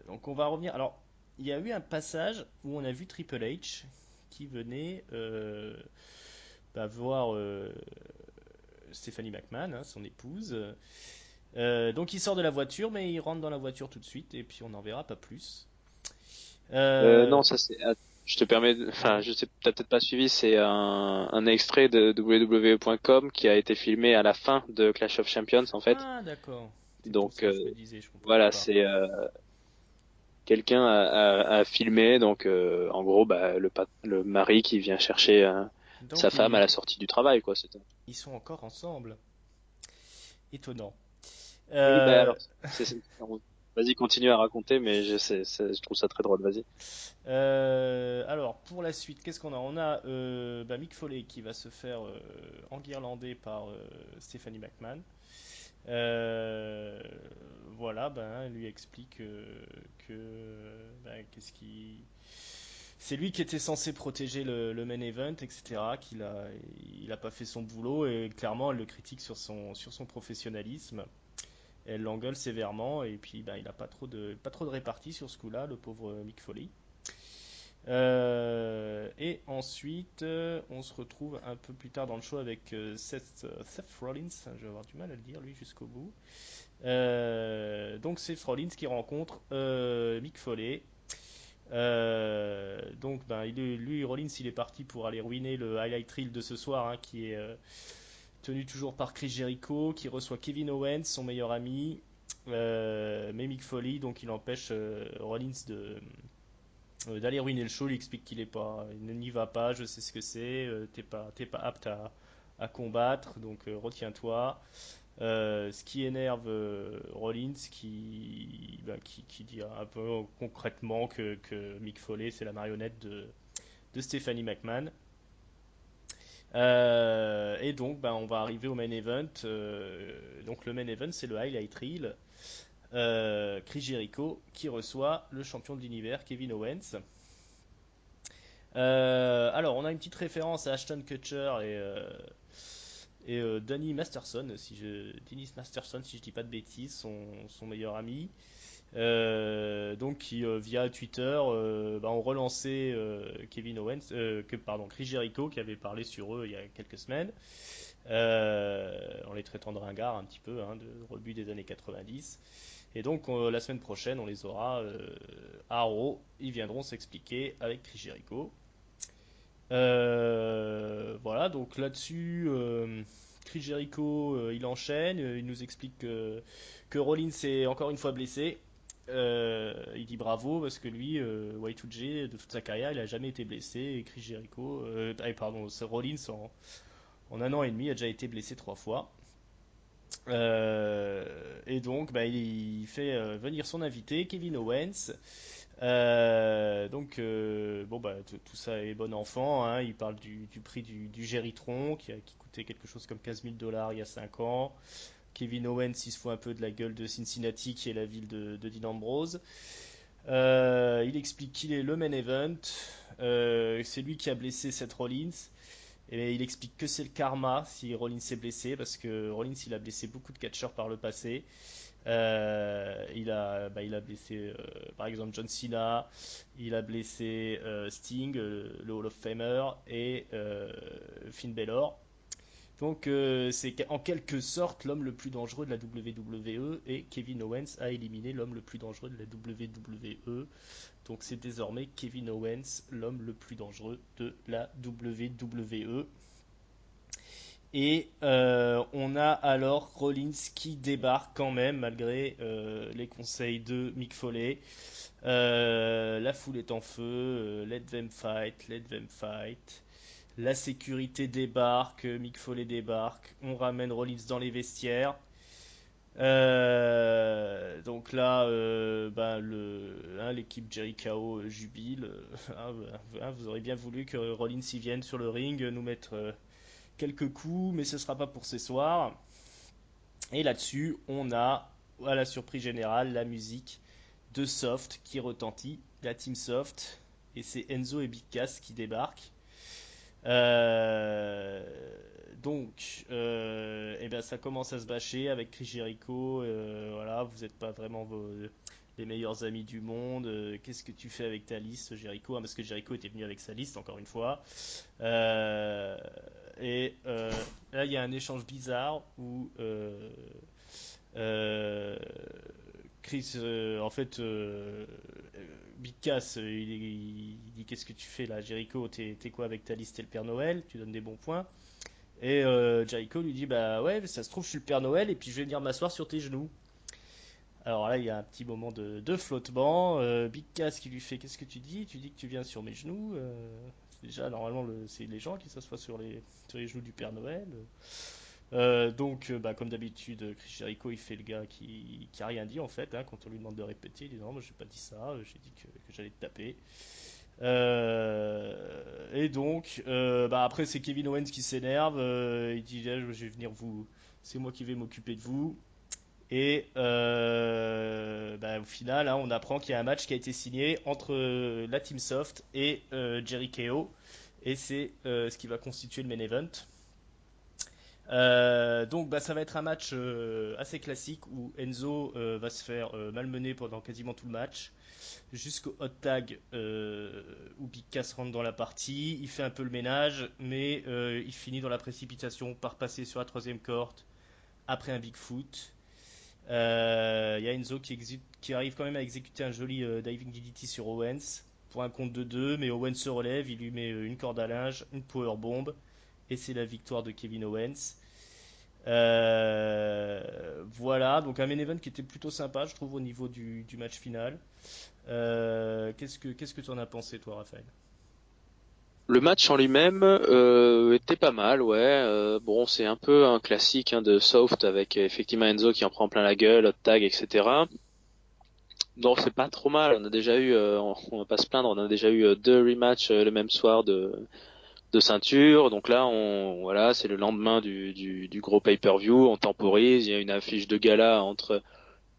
Donc, on va revenir. Alors, il y a eu un passage où on a vu Triple H qui venait bah, voir Stephanie McMahon, hein, son épouse. Donc, il sort de la voiture, mais il rentre dans la voiture tout de suite, et puis on n'en verra pas plus. Non, Euh, ça c'est. Je te permets, enfin, je sais, t'as peut-être pas suivi, c'est un extrait de WWE.com qui a été filmé à la fin de Clash of Champions en fait. Ah, d'accord. C'est pour Donc ça, je me disais, je comprenais voilà, pas. c'est quelqu'un a filmé, donc en gros, bah, le mari qui vient chercher sa Donc, femme à la sortie du travail, quoi. C'était. ils sont encore ensemble. Étonnant. Oui, bah Euh, alors, vas-y, continue à raconter, mais je trouve ça très drôle. Vas-y. alors, pour la suite, qu'est-ce qu'on a? On a bah, Mick Foley qui va se faire enguirlander par Stephanie McMahon. Euh, voilà, ben, elle lui explique que ben, qu'est-ce qui. C'est lui qui était censé protéger le main event, etc. Il a pas fait son boulot et clairement elle le critique sur son professionnalisme. Elle l'engueule sévèrement et puis ben, il a pas trop de répartie sur ce coup-là, le pauvre Mick Foley. Et ensuite, on se retrouve un peu plus tard dans le show avec Seth Rollins. Je vais avoir du mal à le dire lui jusqu'au bout. Donc c'est Rollins qui rencontre Mick Foley. Donc ben, lui, Rollins, il est parti pour aller ruiner le highlight reel de ce soir, hein, qui est tenu toujours par Chris Jericho, qui reçoit Kevin Owens, son meilleur ami, mais Mick Foley, donc il empêche Rollins d'aller ruiner le show. Il explique il n'y va pas, je sais ce que c'est, t'es pas apte à combattre, donc retiens-toi. Ce qui énerve Rollins, qui dit un peu concrètement que Mick Foley, c'est la marionnette de Stephanie McMahon. Et donc, ben, on va arriver au main event. Donc, le main event, c'est le highlight reel. Chris Jericho qui reçoit le champion de l'univers, Kevin Owens. Alors, on a une petite référence à Ashton Kutcher et Danny Masterson, Dennis Masterson, si je dis pas de bêtises, son meilleur ami. Donc qui via Twitter bah, ont relancé Kevin Owens, pardon, Chris Jericho qui avait parlé sur eux il y a quelques semaines, en les traitant de ringards un petit peu, hein, de rebut des années 90. Et donc la semaine prochaine on les aura à Raw, ils viendront s'expliquer avec Chris Jericho. Voilà, donc là-dessus, Chris Jericho, il enchaîne, il nous explique que Rollins est encore une fois blessé. Il dit bravo parce que lui, Y2J, de toute sa carrière, il a jamais été blessé. Et Chris Jericho, pardon, c'est Rollins en un an et demi a déjà été blessé 3 fois. Et donc, bah, il fait venir son invité, Kevin Owens. Bon, bah, tout ça est bon enfant, hein. Il parle du prix du Geritron qui coûtait quelque chose comme 15 000 dollars il y a 5 ans. Kevin Owens, il se fout un peu de la gueule de Cincinnati, qui est la ville de Dean Ambrose. Il explique qu'il est le main event. C'est lui qui a blessé Seth Rollins. Et il explique que c'est le karma si Rollins s'est blessé, parce que Rollins il a blessé beaucoup de catcheurs par le passé. Il a blessé par exemple John Cena, il a blessé Sting, le Hall of Famer, et Finn Balor. Donc c'est en quelque sorte l'homme le plus dangereux de la WWE et Kevin Owens a éliminé l'homme le plus dangereux de la WWE. Donc c'est désormais Kevin Owens l'homme le plus dangereux de la WWE. Et on a alors Rollins qui débarque quand même, malgré les conseils de Mick Foley. La foule est en feu, let them fight, let them fight. La sécurité débarque, Mick Foley débarque, on ramène Rollins dans les vestiaires. Donc là, l'équipe Jericho jubile. Vous aurez bien voulu que Rollins y vienne sur le ring, nous mettre quelques coups, mais ce sera pas pour ce soir. Et là-dessus, on a, à la surprise générale, la musique de Soft qui retentit, la Team Soft, et c'est Enzo et Big Cass qui débarquent. Euh, eh ben, ça commence à se bâcher avec Chris Jericho. Voilà, vous n'êtes pas vraiment les meilleurs amis du monde. Qu'est-ce que tu fais avec ta liste, Jericho? Parce que Jericho était venu avec sa liste, encore une fois. Euh, et là, il y a un échange bizarre où euh, Chris, Big Cass, il dit qu'est-ce que tu fais là, Jericho, t'es quoi avec ta liste et le Père Noël? Tu donnes des bons points. Et Jericho lui dit bah ouais, ça se trouve, je suis le Père Noël et puis je vais venir m'asseoir sur tes genoux. Alors là, il y a un petit moment de flottement. Big Cass qui lui fait qu'est-ce que tu dis? Tu dis que tu viens sur mes genoux. Déjà, normalement, c'est les gens qui s'assoient sur les genoux du Père Noël. Comme d'habitude, Chris Jericho, il fait le gars qui a rien dit en fait, hein, quand on lui demande de répéter. Il dit non, moi j'ai pas dit ça, j'ai dit que j'allais te taper. Après, c'est Kevin Owens qui s'énerve. Il dit là, je vais venir vous, c'est moi qui vais m'occuper de vous. Et au final, hein, on apprend qu'il y a un match qui a été signé entre la Team Soft et Jericho. Et c'est ce qui va constituer le main event. Ça va être un match assez classique où Enzo va se faire malmener pendant quasiment tout le match, jusqu'au hot tag où Big Cass rentre dans la partie. Il fait un peu le ménage, mais il finit dans la précipitation par passer sur la troisième corde après un Bigfoot. Il y a Enzo qui arrive quand même à exécuter un joli diving DDT sur Owens pour un compte de 2, mais Owens se relève, il lui met une corde à linge, une powerbomb, et c'est la victoire de Kevin Owens. Voilà, donc un main event qui était plutôt sympa, je trouve, au niveau du match final. Qu'est-ce que tu en as pensé, toi, Raphaël? Le match en lui-même était pas mal, ouais. Bon, c'est un peu un classique hein, de Soft avec effectivement Enzo qui en prend plein la gueule, hot tag, etc. Non, c'est pas trop mal. On a déjà eu, on va pas se plaindre, on a déjà eu 2 rematchs le même soir de ceinture. Donc là, voilà, c'est le lendemain du gros pay-per-view. On temporise. Il y a une affiche de gala entre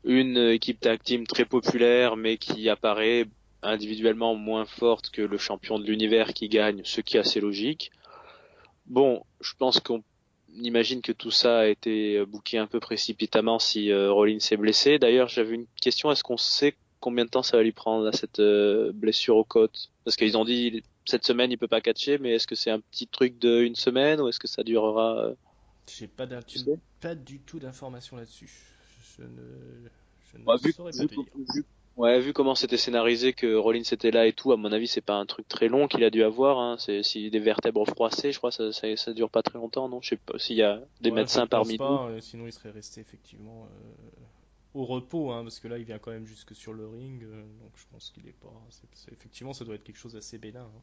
une équipe tag team très populaire, mais qui apparaît individuellement moins forte que le champion de l'univers qui gagne, ce qui est assez logique. Bon, je pense qu'on imagine que tout ça a été booké un peu précipitamment si Rollins s'est blessé. D'ailleurs, j'avais une question, est-ce qu'on sait combien de temps ça va lui prendre là, cette blessure aux côtes? Parce qu'ils ont dit cette semaine il peut pas catcher, mais est-ce que c'est un petit truc de une semaine ou est-ce que ça durera J'ai tu sais pas du tout d'informations là-dessus. Je ne, je ne Ouais, saurais pas te dire. ouais, vu comment c'était scénarisé que Rollins était là et tout, à mon avis, c'est pas un truc très long qu'il a dû avoir. Hein. C'est si des vertèbres froissées, je crois, ça dure pas très longtemps, non? Je sais pas s'il y a des Ouais, je médecins pense parmi nous. pas, sinon il serait resté effectivement au repos, hein, parce que là il vient quand même jusque sur le ring, donc je pense qu'il est pas. Effectivement, ça doit être quelque chose d'assez bénin, hein.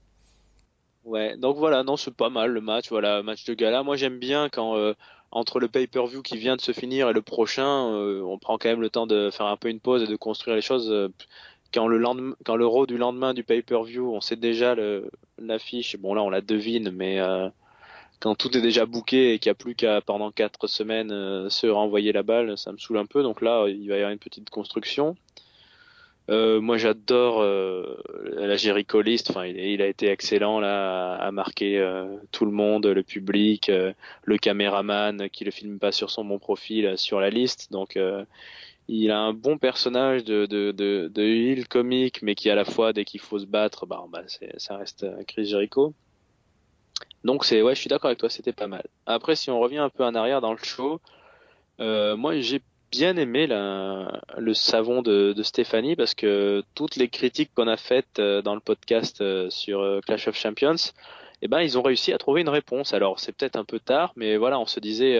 Ouais, donc voilà, non, c'est pas mal le match, voilà, match de gala. Moi, j'aime bien quand entre le pay-per-view qui vient de se finir et le prochain, on prend quand même le temps de faire un peu une pause et de construire les choses. Quand le lendemain, quand le Raw du lendemain du pay-per-view, on sait déjà l'affiche. Bon là, on la devine, mais quand tout est déjà booké et qu'il n'y a plus qu'à pendant 4 semaines se renvoyer la balle, ça me saoule un peu. Donc là, il va y avoir une petite construction. Moi, j'adore la Jericho List. Enfin, il a été excellent là, à marquer tout le monde, le public, le caméraman qui le filme pas sur son bon profil, sur la liste. Donc, il a un bon personnage de heel comique, mais qui à la fois, dès qu'il faut se battre, ça reste Chris Jericho. Donc ouais, je suis d'accord avec toi, c'était pas mal. Après, si on revient un peu en arrière dans le show, moi j'ai bien aimé le savon de Stéphanie parce que toutes les critiques qu'on a faites dans le podcast sur Clash of Champions, et ben ils ont réussi à trouver une réponse. Alors c'est peut-être un peu tard, mais voilà, on se disait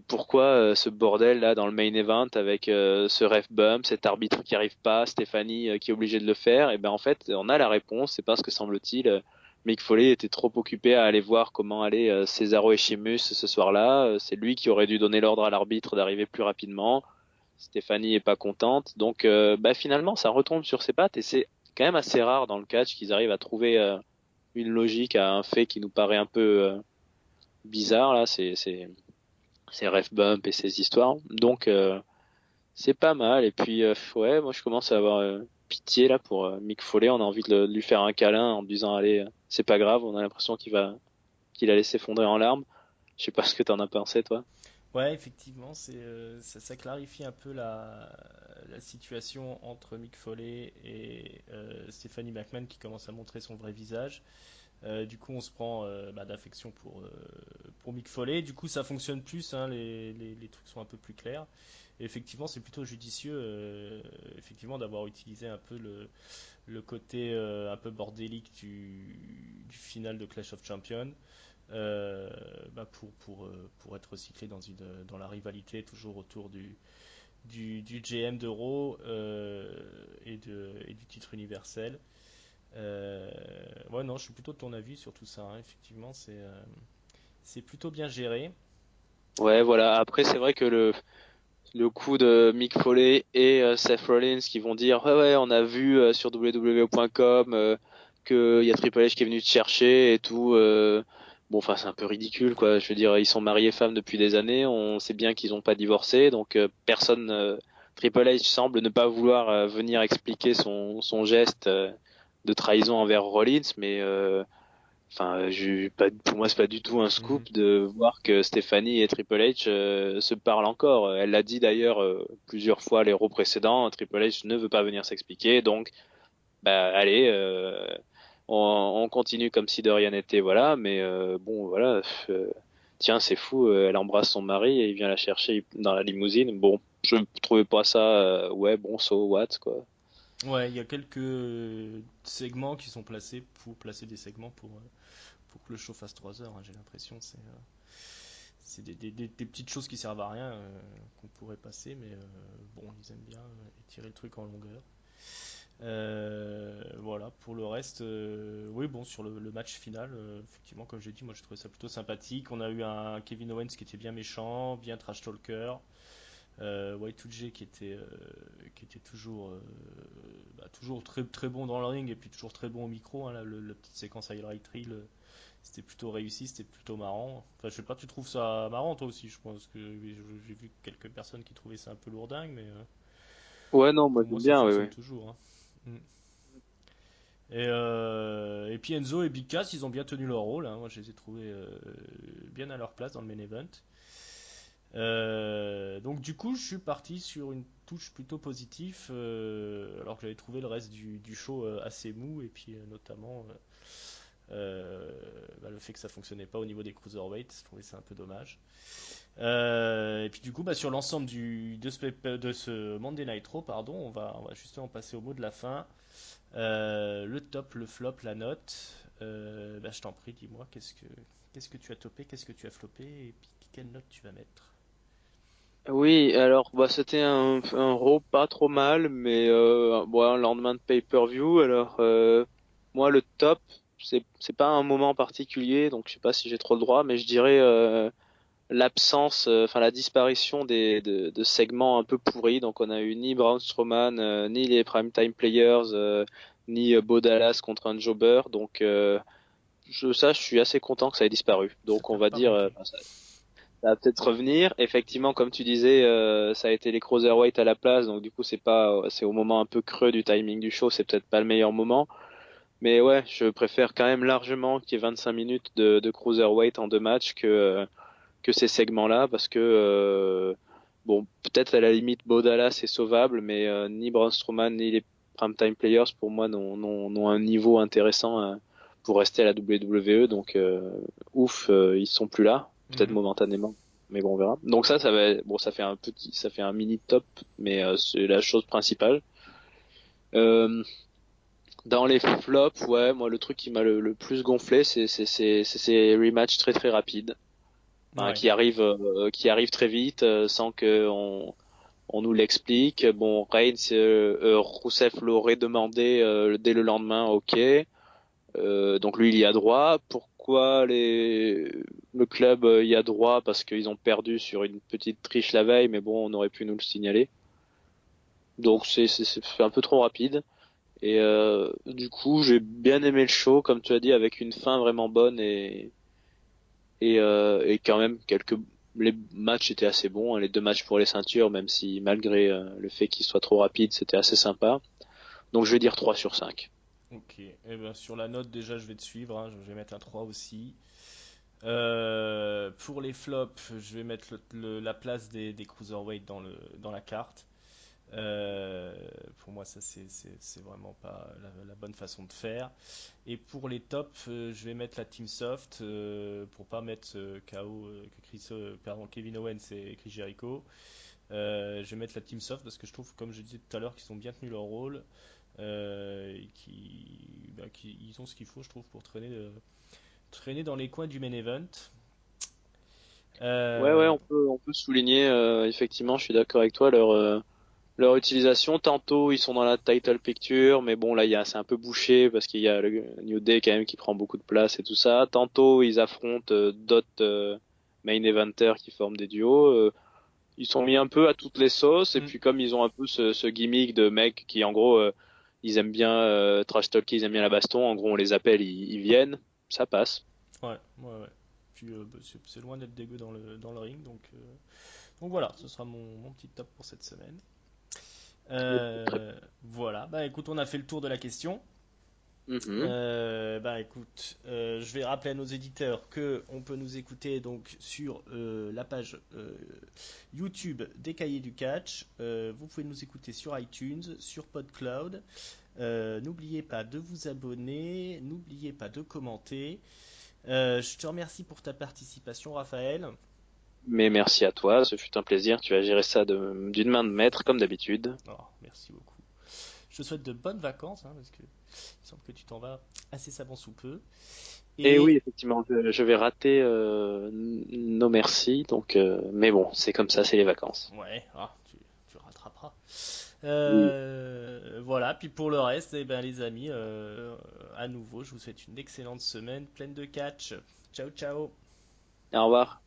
pourquoi ce bordel là dans le main event avec ce ref bump, cet arbitre qui arrive pas, Stéphanie qui est obligée de le faire. Et ben en fait, on a la réponse. C'est parce que semble-t-il, Mick Foley était trop occupé à aller voir comment allait Cesaro et Sheamus ce soir-là. C'est lui qui aurait dû donner l'ordre à l'arbitre d'arriver plus rapidement. Stéphanie est pas contente, donc bah finalement ça retombe sur ses pattes et c'est quand même assez rare dans le catch qu'ils arrivent à trouver une logique à un fait qui nous paraît un peu bizarre là. C'est ces ref bump et ces histoires. Donc c'est pas mal. Et puis ouais, moi je commence à avoir pitié là pour Mick Foley. On a envie de lui faire un câlin en disant allez, c'est pas grave. On a l'impression qu'il allait s'effondrer en larmes. Je sais pas ce que t'en as pensé toi. Ouais, effectivement, ça clarifie un peu la situation entre Mick Foley et Stephanie McMahon qui commence à montrer son vrai visage. Du coup, on se prend d'affection pour Mick Foley. Du coup, ça fonctionne plus, hein, les trucs sont un peu plus clairs. Et effectivement, c'est plutôt judicieux effectivement, d'avoir utilisé un peu le côté un peu bordélique du final de Clash of Champions pour être recyclé dans la rivalité toujours autour du GM d'Euro et du titre universel. Ouais, non, je suis plutôt de ton avis sur tout ça, hein. Effectivement, c'est plutôt bien géré. Ouais, voilà. Après, c'est vrai que le coup de Mick Foley et Seth Rollins qui vont dire ouais, on a vu sur www.com que y a Triple H qui est venu te chercher et tout. Bon, enfin c'est un peu ridicule quoi. Je veux dire, ils sont mariés femmes depuis des années. On sait bien qu'ils n'ont pas divorcé, donc personne. Triple H semble ne pas vouloir venir expliquer son geste de trahison envers Rollins, mais enfin, pour moi, c'est pas du tout un Mhm. scoop de voir que Stephanie et Triple H se parlent encore. Elle l'a dit d'ailleurs plusieurs fois les Raw précédents. Triple H ne veut pas venir s'expliquer, donc bah allez, on continue comme si de rien n'était, voilà. Mais bon, voilà. Tiens, c'est fou. Elle embrasse son mari et il vient la chercher dans la limousine. Bon, je trouvais pas ça. Ouais, bon, so what quoi. Ouais, il y a quelques segments qui sont placés pour placer des segments pour que le show fasse 3 heures, hein, j'ai l'impression. C'est des petites choses qui servent à rien qu'on pourrait passer, mais bon, ils aiment bien étirer le truc en longueur. Voilà, pour le reste, oui, bon, sur le match final, effectivement, comme j'ai dit, moi je trouvais ça plutôt sympathique. On a eu un Kevin Owens qui était bien méchant, bien trash talker, Y2J qui était toujours très, très bon dans le ring et puis toujours très bon au micro, hein, là, la petite séquence highlight reel, c'était plutôt réussi, c'était plutôt marrant. Enfin, je sais pas, tu trouves ça marrant toi aussi, je pense que j'ai vu quelques personnes qui trouvaient ça un peu lourdingue, mais Ouais, non, moi pour moi j'aime ça bien, oui, fonctionne oui. toujours, hein. Mm. Et puis Enzo et Big Cass, ils ont bien tenu leur rôle, hein. Moi, je les ai trouvés bien à leur place dans le main event. Donc du coup, je suis parti sur une touche plutôt positive, alors que j'avais trouvé le reste du show assez mou, et puis notamment le fait que ça fonctionnait pas au niveau des cruiserweights, je trouvais ça un peu dommage. Et puis du coup, sur l'ensemble de ce Monday Night Raw, pardon, on va justement passer au mot de la fin. Le top, le flop, la note. Je t'en prie, dis-moi, qu'est-ce que tu as topé, qu'est-ce que tu as floppé, et puis quelle note tu vas mettre? Oui, alors bah c'était un Raw pas trop mal, mais bon, un lendemain de pay-per-view. Alors moi le top, c'est pas un moment particulier, donc je sais pas si j'ai trop le droit, mais je dirais l'absence, enfin la disparition de segments un peu pourris. Donc on a eu ni Braun Strowman, ni les Primetime Players, ni Bo Dallas contre un jobber. Donc je suis assez content que ça ait disparu. Ça Donc on t'a va pas dire manqué. ça va peut-être revenir. Effectivement, comme tu disais, ça a été les cruiserweight à la place, donc du coup c'est au moment un peu creux du timing du show, c'est peut-être pas le meilleur moment. Mais ouais, je préfère quand même largement qu'il y ait 25 minutes de cruiserweight en deux matchs que ces segments-là, parce que bon, peut-être à la limite Bo Dallas est sauvable, mais ni Braun Strowman ni les Primetime Players pour moi n'ont un niveau intéressant pour rester à la WWE. Donc ouf, ils sont plus là, peut-être Mhm. momentanément, mais bon on verra. Donc ça va, bon ça fait un mini top, mais c'est la chose principale. Euh, Dans les flops, ouais, moi le truc qui m'a le plus gonflé, c'est ces rematchs très très rapides, enfin, Ouais. qui arrivent très vite sans que on nous l'explique. Bon, Reigns, Rousseff l'aurait demandé dès le lendemain, ok. Donc lui, il y a droit. Pourquoi le club y a droit? Parce qu'ils ont perdu sur une petite triche la veille, mais bon, on aurait pu nous le signaler. Donc c'est un peu trop rapide. Et du coup, j'ai bien aimé le show, comme tu as dit, avec une fin vraiment bonne et quand même les matchs étaient assez bons, hein, les 2 matchs pour les ceintures, même si malgré le fait qu'ils soient trop rapides, c'était assez sympa. Donc je vais dire 3 sur 5. Ok. Eh ben, sur la note, déjà, je vais te suivre, hein. Je vais mettre un 3 aussi. Pour les flops, je vais mettre la place des cruiserweight dans la carte. Euh, pour moi, ça, c'est vraiment pas la bonne façon de faire. Et pour les tops, je vais mettre la Team Soft pour pas mettre KO pardon, Kevin Owens et Chris Jericho. Je vais mettre la Team Soft parce que je trouve, comme je disais tout à l'heure, qu'ils ont bien tenu leur rôle et ils ont ce qu'il faut, je trouve, pour traîner dans les coins du main event. Ouais, ouais, Euh, on peut souligner, effectivement, je suis d'accord avec toi, leur utilisation. Tantôt, ils sont dans la title picture, mais bon, là, c'est un peu bouché parce qu'il y a le New Day quand même qui prend beaucoup de place et tout ça. Tantôt, ils affrontent d'autres main eventers qui forment des duos. Ils sont mis un peu à toutes les sauces et hmm, puis comme ils ont un peu ce gimmick de mecs qui, en gros, ils aiment bien trash talker, ils aiment bien la baston. En gros, on les appelle, ils viennent, ça passe. ouais, ouais, ouais. Puis bah, c'est loin d'être dégueu dans le ring, donc voilà, ce sera mon petit top pour cette semaine. Très- Voilà, bah écoute, on a fait le tour de la question. Mhm. Bah écoute, je vais rappeler à nos éditeurs que on peut nous écouter donc sur la page YouTube des Cahiers du Catch. Vous pouvez nous écouter sur iTunes, sur PodCloud. N'oubliez pas de vous abonner, n'oubliez pas de commenter. Je te remercie pour ta participation, Raphaël. Mais merci à toi, ce fut un plaisir. Tu as géré ça d'une main de maître, comme d'habitude. Oh, merci beaucoup. Je te souhaite de bonnes vacances, hein, parce que il me semble que tu t'en vas assez savant sous peu. Et oui, Et effectivement, je vais rater nos merci. Donc, mais bon, c'est comme ça, c'est les vacances. ouais, tu rattraperas. Oui. Voilà, puis pour le reste, eh ben, les amis, à nouveau, je vous souhaite une excellente semaine pleine de catch. Ciao, ciao. Au revoir.